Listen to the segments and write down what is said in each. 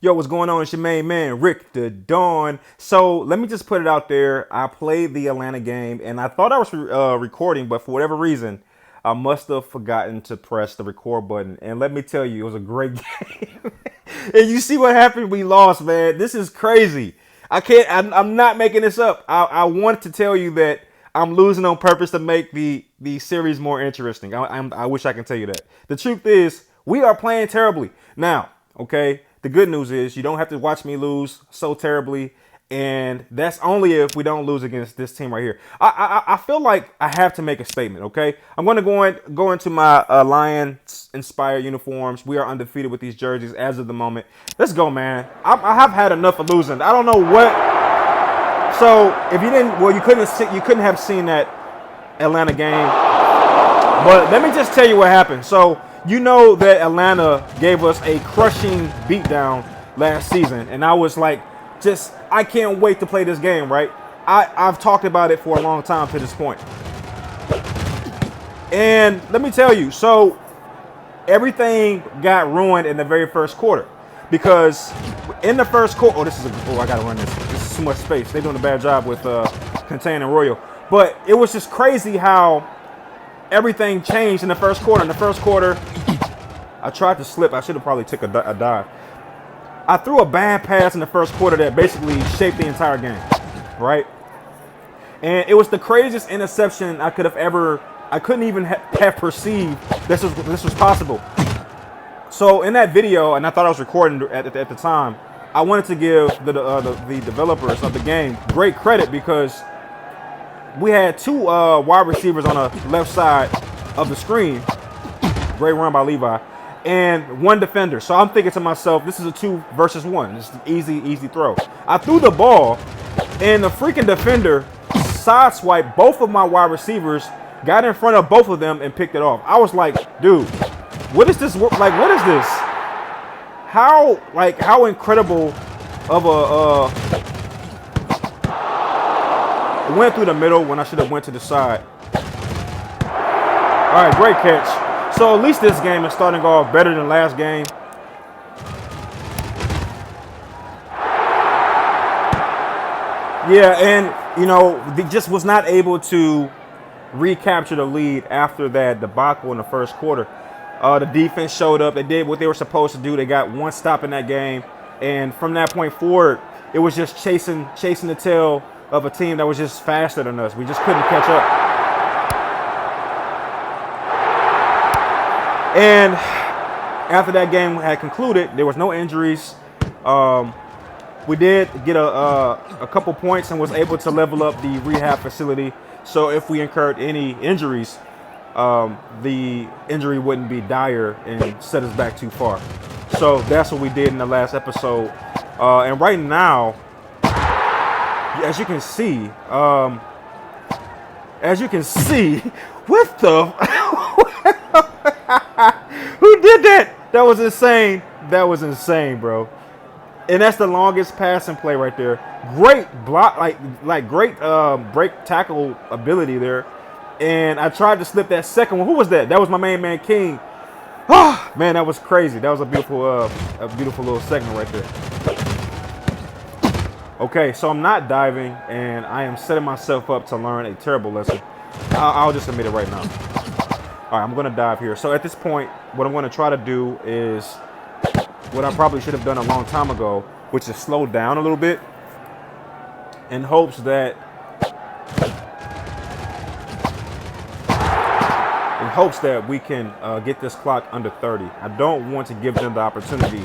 Yo, what's going on? It's your main man, Rick the Dawn. So let me just put it out there. I played the Atlanta game and I thought I was recording, but for whatever reason, I must have forgotten to press the record button. And let me tell you, it was a great game. And you see what happened? We lost, man. This is crazy. I can't, I'm not making this up. I want to tell you that I'm losing on purpose to make the series more interesting. I wish I can tell you that. The truth is, we are playing terribly. Now, okay? The good news is you don't have to watch me lose so terribly, and that's only if we don't lose against this team right here. I feel like I have to make a statement. Okay, I'm going to go into my Lions inspired uniforms. We are undefeated with these jerseys as of the moment. Let's go, man. I have had enough of losing. I don't know what. So if you didn't, well, you couldn't have seen that Atlanta game. But let me just tell you what happened. So you know that Atlanta gave us a crushing beatdown last season, and I was like, I can't wait to play this game, right? I've talked about it for a long time to this point. And let me tell you, so everything got ruined in the very first quarter. Because in the first quarter, I gotta run this. This is too much space. They're doing a bad job with containing Royal. But it was just crazy how everything changed in the first quarter. In the first quarter, I tried to slip. I should have probably took a dive. I threw a bad pass in the first quarter that basically shaped the entire game, right? And it was the craziest interception I couldn't even have perceived this was possible. So in that video, and I thought I was recording at the time, I wanted to give the developers of the game great credit because we had two wide receivers on the left side of the screen. Great run by Levi. And one defender. So I'm thinking to myself, this is a 2 versus 1. It's an easy throw. I threw the ball, and the freaking defender sideswiped both of my wide receivers, got in front of both of them, and picked it off. I was like, dude, what is this? Like, what is this? How incredible of a went through the middle when I should have went to the side. All right, great catch. So at least this game is starting off better than last game. Yeah, and, you know, they just was not able to recapture the lead after that debacle in the first quarter. The defense showed up. They did what they were supposed to do. They got one stop in that game. And from that point forward, it was just chasing the tail of a team that was just faster than us. We just couldn't catch up. And after that game had concluded, there was no injuries. We did get a couple points and was able to level up the rehab facility. So if we incurred any injuries, the injury wouldn't be dire and set us back too far. So that's what we did in the last episode. And right now, as you can see, what the? Who did that? That was insane. That was insane, bro. And that's the longest passing play right there. Great block, like great break tackle ability there. And I tried to slip that second one. Who was that? That was my main man King. Oh, man, that was crazy. That was a beautiful little segment right there. Okay, so I'm not diving, and I am setting myself up to learn a terrible lesson. I'll just admit it right now. All right, I'm going to dive here. So at this point, what I'm going to try to do is what I probably should have done a long time ago, which is slow down a little bit in hopes that we can get this clock under 30. I don't want to give them the opportunity.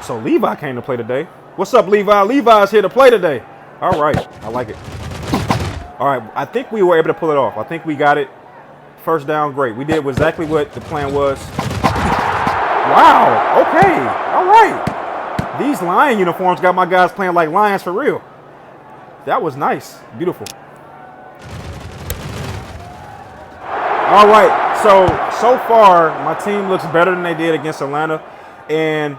So Levi came to play today. What's up, Levi? Levi's here to play today. All right, I like it. All right, I think we were able to pull it off. I think we got it. First down, great. We did exactly what the plan was. Wow, okay, all right. These Lion uniforms got my guys playing like Lions for real. That was nice, beautiful. All right, so far, my team looks better than they did against Atlanta. And,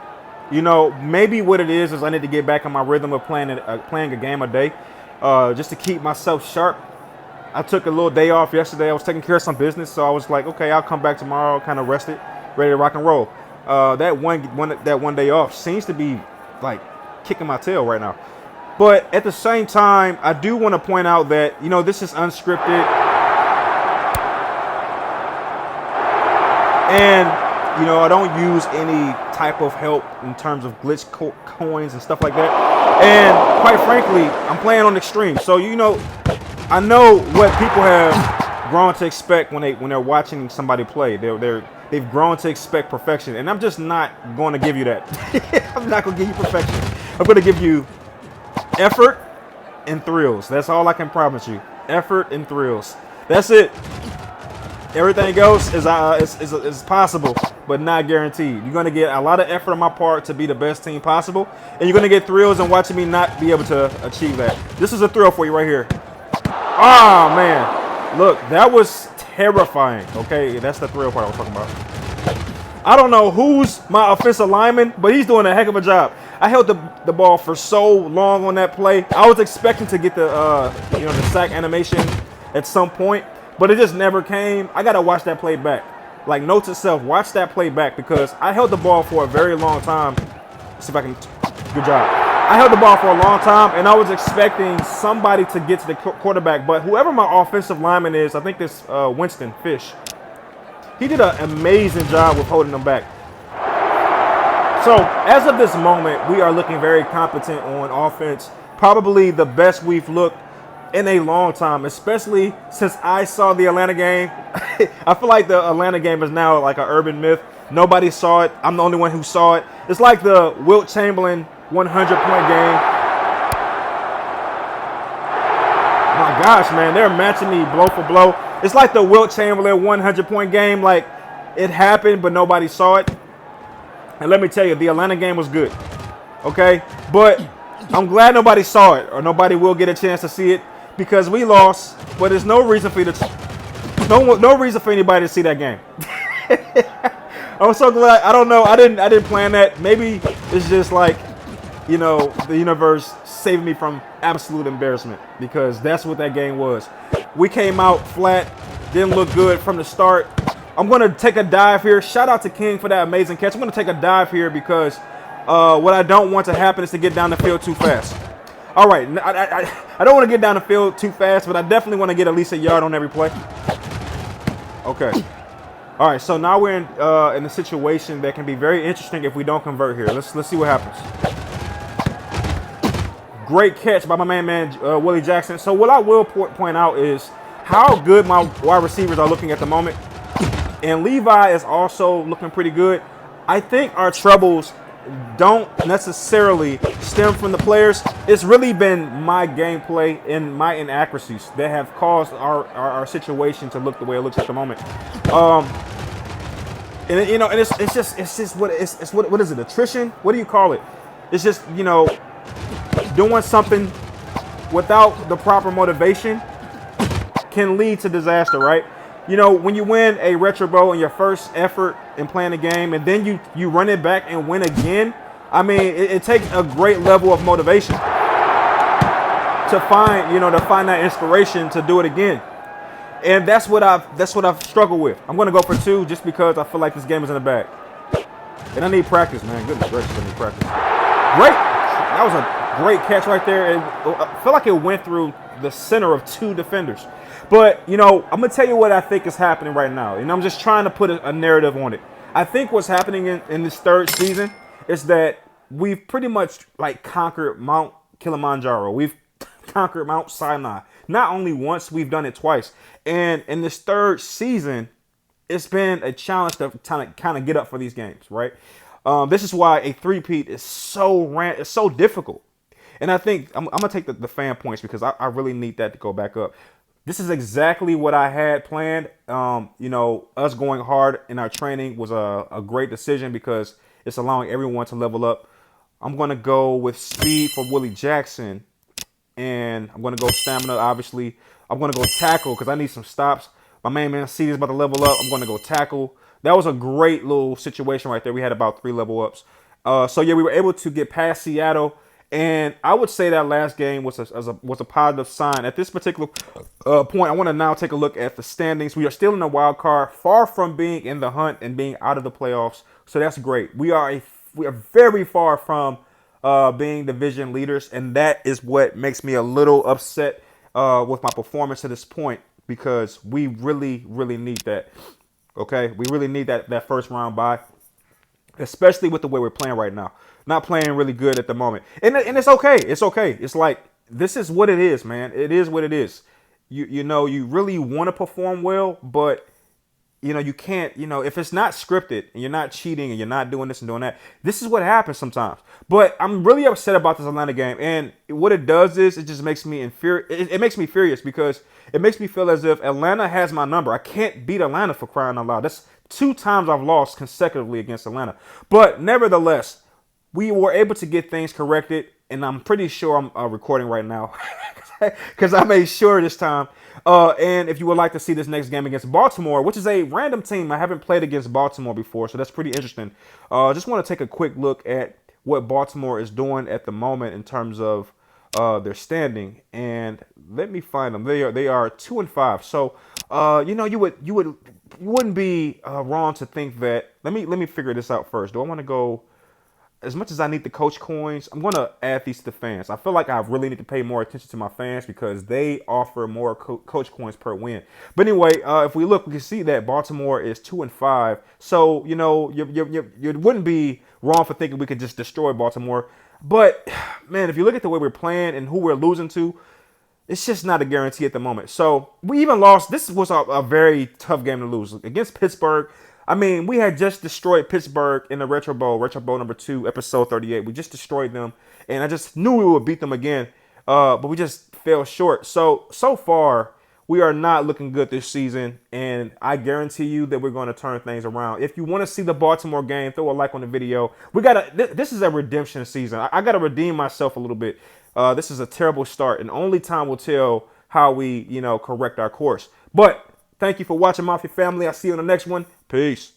you know, maybe what it is I need to get back in my rhythm of playing a game a day. Just to keep myself sharp. I took a little day off yesterday. I was taking care of some business, so I was like, okay, I'll come back tomorrow, kind of rested, ready to rock and roll. that one day off seems to be like kicking my tail right now. But at the same time, I do want to point out that, this is unscripted. And, I don't use any type of help in terms of glitch coins and stuff like that. And quite frankly, I'm playing on extreme. So, I know what people have grown to expect when they're watching somebody play. They've grown to expect perfection. And I'm just not going to give you that. I'm not going to give you perfection. I'm going to give you effort and thrills. That's all I can promise you. Effort and thrills. That's it. Everything else is possible, but not guaranteed. You're going to get a lot of effort on my part to be the best team possible, and you're going to get thrills in watching me not be able to achieve that. This is a thrill for you right here. Oh, man. Look, that was terrifying. Okay, that's the thrill part I was talking about. I don't know who's my offensive lineman, but he's doing a heck of a job. I held the ball for so long on that play. I was expecting to get the sack animation at some point, but it just never came. I got to watch that play back. Like, note to self, watch that play back because I held the ball for a very long time. Let's see if I can. Good job. I held the ball for a long time, and I was expecting somebody to get to the quarterback, but whoever my offensive lineman is, I think this Winston Fish, he did an amazing job with holding them back. So, as of this moment, we are looking very competent on offense. Probably the best we've looked in a long time, especially since I saw the Atlanta game. I feel like the Atlanta game is now like an urban myth. Nobody saw it. I'm the only one who saw it. It's like the Wilt Chamberlain 100-point game. My gosh, man, they're matching me blow for blow. It's like the Wilt Chamberlain 100-point game. Like, it happened, but nobody saw it. And let me tell you, the Atlanta game was good, okay? But I'm glad nobody saw it, or nobody will get a chance to see it because we lost. But there's no reason for you to, no reason for anybody to see that game. I'm so glad. I don't know. I didn't plan that. Maybe it's just like, the universe saved me from absolute embarrassment because that's what that game was. We came out flat, didn't look good from the start. I'm going to take a dive here. Shout out to King for that amazing catch. I'm going to take a dive here because what I don't want to happen is to get down the field too fast. All right. I don't want to get down the field too fast, but I definitely want to get at least a yard on every play. Okay. All right. So now we're in a situation that can be very interesting if we don't convert here. Let's see what happens. Great catch by my man Willie Jackson. So what I will point out is how good my wide receivers are looking at the moment. And Levi is also looking pretty good. I think our troubles don't necessarily stem from the players. It's really been my gameplay and my inaccuracies that have caused our situation to look the way it looks at the moment. And it's just what is it? Attrition? What do you call it? It's just doing something without the proper motivation can lead to disaster, right? When you win a Retro Bowl in your first effort in playing the game and then you run it back and win again, I mean, it takes a great level of motivation to find that inspiration to do it again. And that's what I've struggled with. I'm going to go for 2 just because I feel like this game is in the bag. And I need practice, man. Goodness gracious, I need practice. Great. That was a great catch right there. I feel like it went through the center of 2 defenders. But, I'm going to tell you what I think is happening right now. And I'm just trying to put a narrative on it. I think what's happening in this third season is that we've pretty much conquered Mount Kilimanjaro. We've conquered Mount Sinai. Not only once, we've done it twice. And in this third season, it's been a challenge to kind of get up for these games, right? This is why a three-peat is so difficult. And I think I'm going to take the fan points because I really need that to go back up. This is exactly what I had planned. Us going hard in our training was a great decision because it's allowing everyone to level up. I'm going to go with speed for Willie Jackson. And I'm going to go stamina, obviously. I'm going to go tackle because I need some stops. My main man C is about to level up. I'm going to go tackle. That was a great little situation right there. We had about 3 level ups. So, yeah, we were able to get past Seattle. And I would say that last game was a positive sign. At this particular point, I want to now take a look at the standings. We are still in the wild card, far from being in the hunt and being out of the playoffs. So that's great. We are very far from being division leaders, and that is what makes me a little upset with my performance to this point because we really, really need that. Okay, we really need that first round bye, especially with the way we're playing right now. Not playing really good at the moment, and it's okay. It's okay. It's like this is what it is, man. It is what it is. You really want to perform well, but you can't, if it's not scripted and you're not cheating and you're not doing this and doing that, this is what happens sometimes. But I'm really upset about this Atlanta game. And what it does is it just makes me it makes me furious because it makes me feel as if Atlanta has my number. I can't beat Atlanta for crying out loud. That's 2 times I've lost consecutively against Atlanta. But nevertheless, we were able to get things corrected. And I'm pretty sure I'm recording right now because I made sure this time. And if you would like to see this next game against Baltimore, which is a random team, I haven't played against Baltimore before, so that's pretty interesting. Just want to take a quick look at what Baltimore is doing at the moment in terms of their standing, and let me find them. They are 2-5. So you wouldn't be wrong to think that. Let me figure this out first. Do I want to go? As much as I need the coach coins, I'm going to add these to the fans. I feel like I really need to pay more attention to my fans because they offer more coach coins per win. But anyway, if we look, we can see that Baltimore is 2-5. So, you wouldn't be wrong for thinking we could just destroy Baltimore. But, man, if you look at the way we're playing and who we're losing to, it's just not a guarantee at the moment. So we even lost. This was a very tough game to lose against Pittsburgh. I mean, we had just destroyed Pittsburgh in the Retro Bowl number 2, episode 38. We just destroyed them, and I just knew we would beat them again, but we just fell short. So far, we are not looking good this season, and I guarantee you that we're going to turn things around. If you want to see the Baltimore game, throw a like on the video. This is a redemption season. I got to redeem myself a little bit. This is a terrible start, and only time will tell how we, correct our course. But thank you for watching, Mafia family. I'll see you on the next one. Peace.